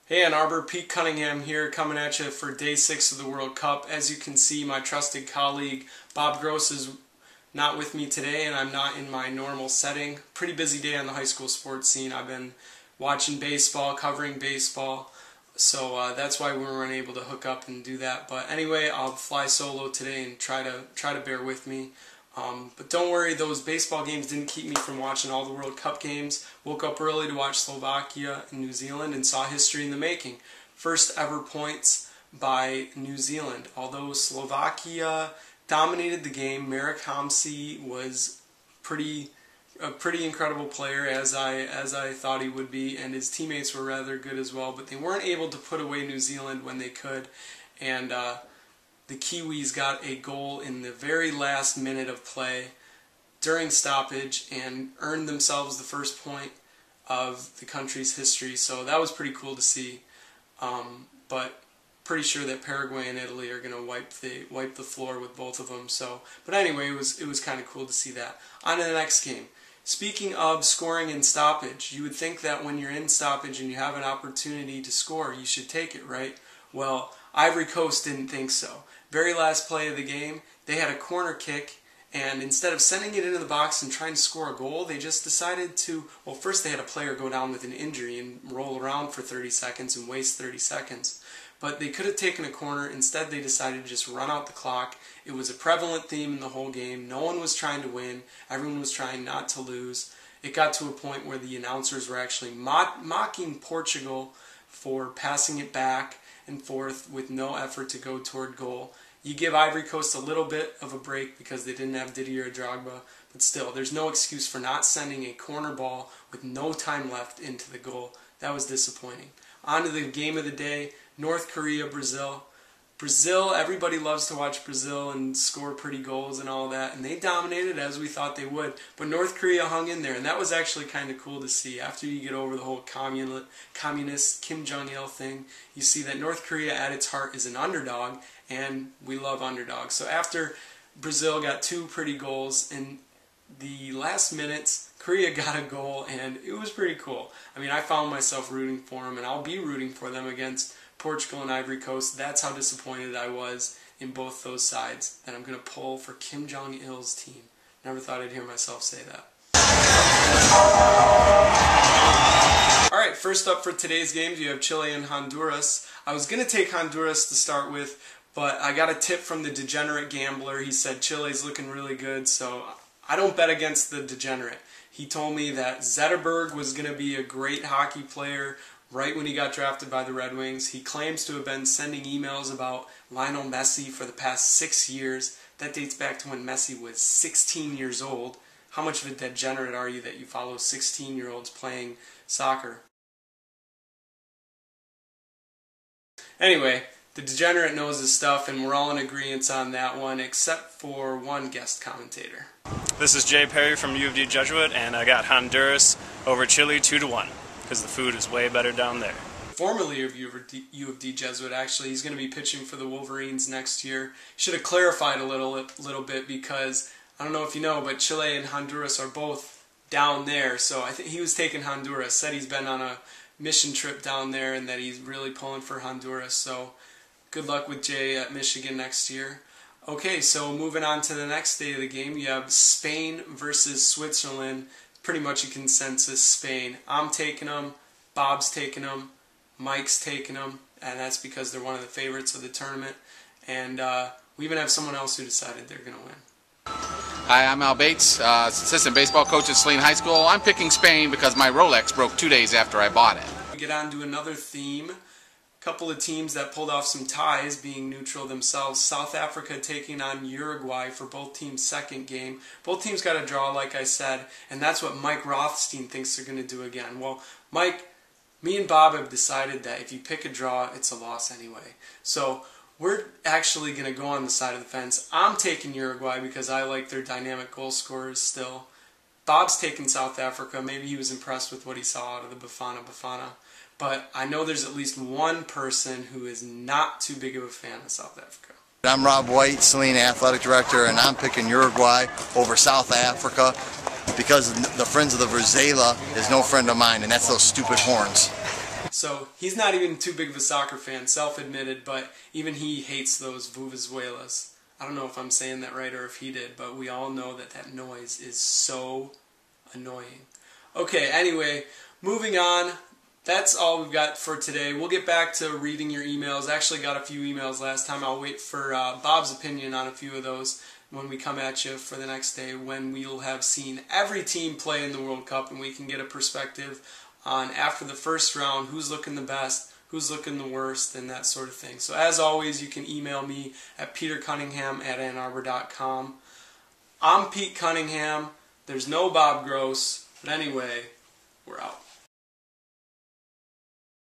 Hey Ann Arbor, Pete Cunningham here, coming at you for Day 6 of the World Cup. As you can see, my trusted colleague Bob Gross is not with me today, and I'm not in my normal setting. Pretty busy day on the high school sports scene. I've been watching baseball, covering baseball, so that's why we weren't able to hook up and do that. But anyway, I'll fly solo today and try to bear with me. But don't worry, those baseball games didn't keep me from watching all the World Cup games. Woke up early to watch Slovakia and New Zealand and saw history in the making. First ever points by New Zealand. Although Slovakia dominated the game, Marek Hamsik was a pretty incredible player, as I thought he would be, and his teammates were rather good as well. But they weren't able to put away New Zealand when they could, and the Kiwis got a goal in the very last minute of play during stoppage and earned themselves the first point of the country's history. So that was pretty cool to see. But pretty sure that Paraguay and Italy are going to wipe the floor with both of them. So, but anyway, it was kind of cool to see that. On to the next game. Speaking of scoring in stoppage, you would think that when you're in stoppage and you have an opportunity to score, you should take it, right? Well, Ivory Coast didn't think so. Very last play of the game, they had a corner kick, and instead of sending it into the box and trying to score a goal, they just decided to, well, first they had a player go down with an injury and roll around for 30 seconds and waste 30 seconds. But they could have taken a corner. Instead, they decided to just run out the clock. It was a prevalent theme in the whole game. No one was trying to win. Everyone was trying not to lose. It got to a point where the announcers were actually mocking Portugal for passing it back and forth with no effort to go toward goal. You give Ivory Coast a little bit of a break because they didn't have Didier Drogba, but still, there's no excuse for not sending a corner ball with no time left into the goal. That was disappointing. On to the game of the day, North Korea, Brazil. Brazil, everybody loves to watch Brazil and score pretty goals and all that, and they dominated as we thought they would. But North Korea hung in there, and that was actually kind of cool to see. After you get over the whole communist Kim Jong-il thing, you see that North Korea at its heart is an underdog, and we love underdogs. So after Brazil got 2 pretty goals, in the last minutes, Korea got a goal, and it was pretty cool. I mean, I found myself rooting for them, and I'll be rooting for them against Portugal and Ivory Coast. That's how disappointed I was in both those sides, that I'm going to pull for Kim Jong-il's team. Never thought I'd hear myself say that. Alright, first up for today's games, you have Chile and Honduras. I was going to take Honduras to start with, but I got a tip from the degenerate gambler. He said Chile's looking really good, so I don't bet against the degenerate. He told me that Zetterberg was going to be a great hockey player right when he got drafted by the Red Wings. He claims to have been sending emails about Lionel Messi for the past 6 years. That dates back to when Messi was 16 years old. How much of a degenerate are you that you follow 16-year-olds playing soccer? Anyway, the degenerate knows his stuff, and we're all in agreement on that one, except for one guest commentator. This is Jay Perry from U of D Jesuit, and I got Honduras over Chile 2-1. Because the food is way better down there. Formerly of U of D Jesuit, actually, he's going to be pitching for the Wolverines next year. Should have clarified a little bit, because I don't know if you know, but Chile and Honduras are both down there. So I think he was taking Honduras. Said he's been on a mission trip down there and that he's really pulling for Honduras. So good luck with Jay at Michigan next year. Okay, so moving on to the next day of the game, you have Spain versus Switzerland. Pretty much a consensus Spain. I'm taking them, Bob's taking them, Mike's taking them, and that's because they're one of the favorites of the tournament. And we even have someone else who decided they're going to win. Hi, I'm Al Bates, assistant baseball coach at Saline High School. I'm picking Spain because my Rolex broke 2 days after I bought it. We get on to another theme. Couple of teams that pulled off some ties, being neutral themselves. South Africa taking on Uruguay for both teams' second game. Both teams got a draw, like I said, and that's what Mike Rothstein thinks they're going to do again. Well, Mike, me and Bob have decided that if you pick a draw, it's a loss anyway. So we're actually going to go on the side of the fence. I'm taking Uruguay because I like their dynamic goal scorers still. Bob's taking South Africa. Maybe he was impressed with what he saw out of the Bafana. But I know there's at least one person who is not too big of a fan of South Africa. I'm Rob White, Saline Athletic Director, and I'm picking Uruguay over South Africa because the Friends of the Verzela is no friend of mine, and that's those stupid horns. So he's not even too big of a soccer fan, self-admitted, but even he hates those vuvuzelas. I don't know if I'm saying that right or if he did, but we all know that that noise is so annoying. Okay, anyway, moving on. That's all we've got for today. We'll get back to reading your emails. I actually got a few emails last time. I'll wait for Bob's opinion on a few of those when we come at you for the next day, when we'll have seen every team play in the World Cup and we can get a perspective on, after the first round, who's looking the best, who's looking the worst, and that sort of thing. So as always, you can email me at petercunningham@annarbor.com. I'm Pete Cunningham. There's no Bob Gross. But anyway, we're out.